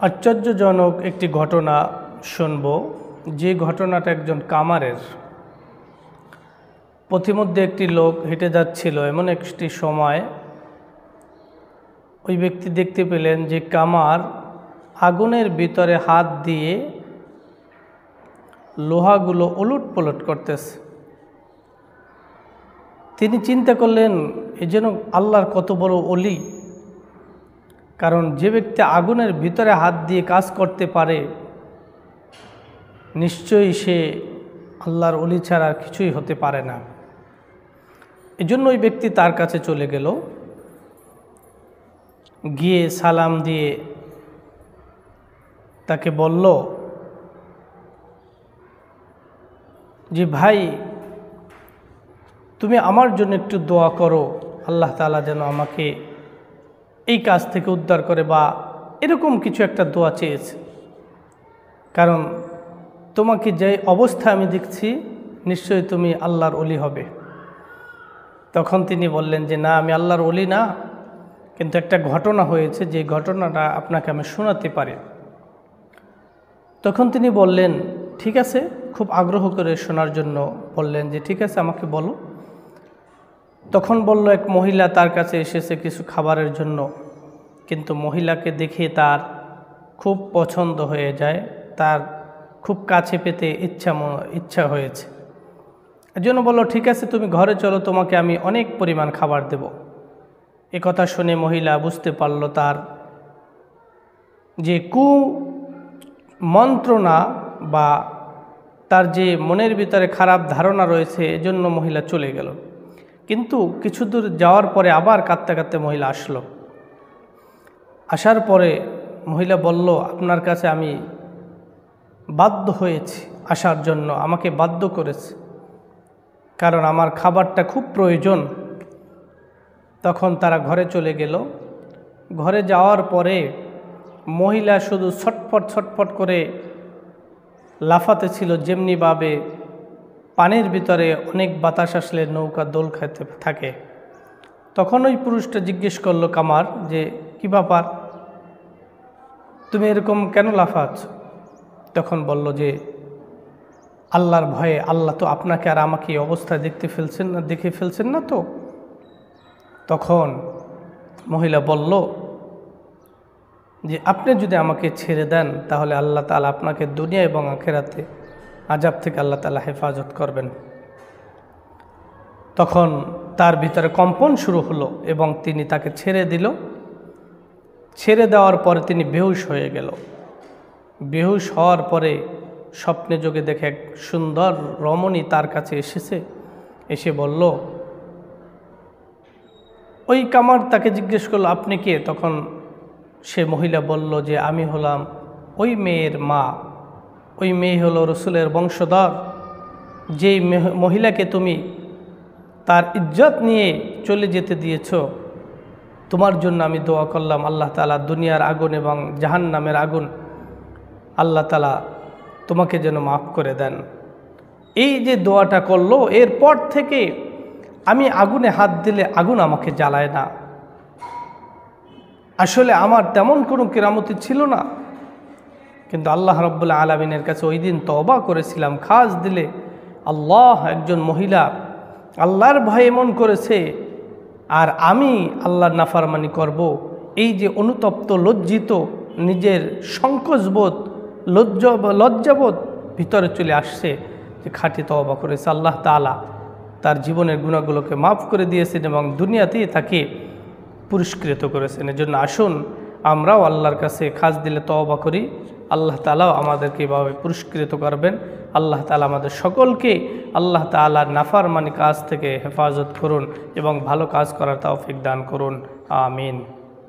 আশ্চর্যজনক একটি ঘটনা শুনব, যে ঘটনাটা একজন কামারের। পথিমধ্যে একটি লোক হেঁটে যাচ্ছিল, এমন একটি সময় ওই ব্যক্তি দেখতে পেলেন যে কামার আগুনের ভিতরে হাত দিয়ে লোহাগুলো ওলট পলট করতেছে। তিনি চিন্তা করলেন, এ যেন আল্লাহর কত বড় ওলি। কারণ যে ব্যক্তি আগুনের ভিতরে হাত দিয়ে কাজ করতে পারে, নিশ্চয়ই সে আল্লাহর ওলি ছাড়া আর কিছুই হতে পারে না। এজন্য ওই ব্যক্তি তার কাছে চলে গেল, গিয়ে সালাম দিয়ে তাকে বলল যে, ভাই, তুমি আমার জন্য একটু দোয়া করো, আল্লাহ তাআলা যেন আমাকে এই কাজ থেকে উদ্ধার করে, বা এরকম কিছু একটা দোয়া চেয়েছে। কারণ তোমাকে যে অবস্থা আমি দেখছি, নিশ্চয়ই তুমি আল্লাহর ওলি হবে। তখন তিনি বললেন যে, না, আমি আল্লাহর ওলি না, কিন্তু একটা ঘটনা হয়েছে, যে ঘটনাটা আপনাকে আমি শোনাতে পারি। তখন তিনি বললেন, ঠিক আছে, খুব আগ্রহ করে শোনার জন্য বললেন যে, ঠিক আছে, আমাকে বলো। তখন বলল, এক মহিলা তার কাছে এসেছে কিছু খাবারের জন্য, কিন্তু মহিলাকে দেখে তার খুব পছন্দ হয়ে যায়, তার খুব কাছে পেতে ইচ্ছা হয়েছে। এজন্য বলল, ঠিক আছে, তুমি ঘরে চলো, তোমাকে আমি অনেক পরিমাণ খাবার দেব। এ কথা শুনে মহিলা বুঝতে পারল তার যে কুমন্ত্রণা বা তার যে মনের ভিতরে খারাপ ধারণা রয়েছে, এজন্য মহিলা চলে গেল। কিন্তু কিছু দূর যাওয়ার পরে আবার কাঁদতে কাঁদতে মহিলা আসলো। আসার পরে মহিলা বলল, আপনার কাছে আমি বাধ্য হয়েছি আসার জন্য, আমাকে বাধ্য করেছে, কারণ আমার খাবারটা খুব প্রয়োজন। তখন তারা ঘরে চলে গেল। ঘরে যাওয়ার পরে মহিলা শুধু ছটফট ছটফট করে লাফাতে ছিল, যেমনিভাবে পানির ভিতরে অনেক বাতাস আসলে নৌকা দোল খাইতে থাকে। তখন ওই পুরুষটা জিজ্ঞেস করলো কামার যে, কি ব্যাপার, তুমি এরকম কেন লাফাচ্ছ? তখন বলল যে, আল্লাহর ভয়ে, আল্লাহ তো আপনাকে আর আমাকে এই অবস্থায় দেখে ফেলছেন না তো। তখন মহিলা বলল যে, আপনি যদি আমাকে ছেড়ে দেন, তাহলে আল্লাহ তাআলা আপনাকে দুনিয়া এবং আখিরাতে আযাব থেকে আল্লাহ তাআলা হেফাজত করবেন। তখন তার ভিতরে কম্পন শুরু হলো এবং তিনি তাকে ছেড়ে দিল। ছেড়ে দেওয়ার পরে তিনি বেহুশ হয়ে গেল। বেহুশ হওয়ার পরে স্বপ্নে যোগে দেখে এক সুন্দর রমণী তার কাছে এসেছে। এসে বলল, ওই কামার তাকে জিজ্ঞেস করলো, আপনি কে? তখন সে মহিলা বলল যে, আমি হলাম ওই মেয়ের মা। ওই মেয়ে হলো রসুলের বংশধর। যেই মহিলাকে তুমি তার ইজ্জত নিয়ে চলে যেতে দিয়েছ, তোমার জন্য আমি দোয়া করলাম, আল্লাহ তাআলা দুনিয়ার আগুন এবং জাহান্নামের আগুন আল্লাহ তাআলা তোমাকে যেন মাফ করে দেন। এই যে দোয়াটা করলো, এরপর থেকে আমি আগুনে হাত দিলে আগুন আমাকে জ্বালায় না। আসলে আমার তেমন কোনো কেরামতি ছিল না, কিন্তু আল্লাহ রাব্বুল আলামিনের কাছে ওই দিন তওবা করেছিলাম। খাস দিলে আল্লাহ, একজন মহিলা আল্লাহর ভয়ে এমন করেছে, আর আমি আল্লাহর নাফরমানি করব, এই যে অনুতপ্ত, লজ্জিত, নিজের সংকোচবোধ, লজ্জাবোধ ভিতরে চলে আসছে, যে খাঁটি তওবা করেছে, আল্লাহ তাআলা তার জীবনের গুনাহগুলোকে মাফ করে দিয়েছেন এবং দুনিয়াতেই তাকে পুরস্কৃত করেছেন। এজন্য আসুন আমরাও আল্লাহর কাছে খাস দিলে তওবা করি, আল্লাহ তাআলাও আমাদেরকে এভাবে পুরস্কৃত করবেন। আল্লাহ তাআলা আমাদের সকলকে আল্লাহ তাআলার নাফরমানি কাজ থেকে হেফাজত করুন এবং ভালো কাজ করার তৌফিক দান করুন। আমিন।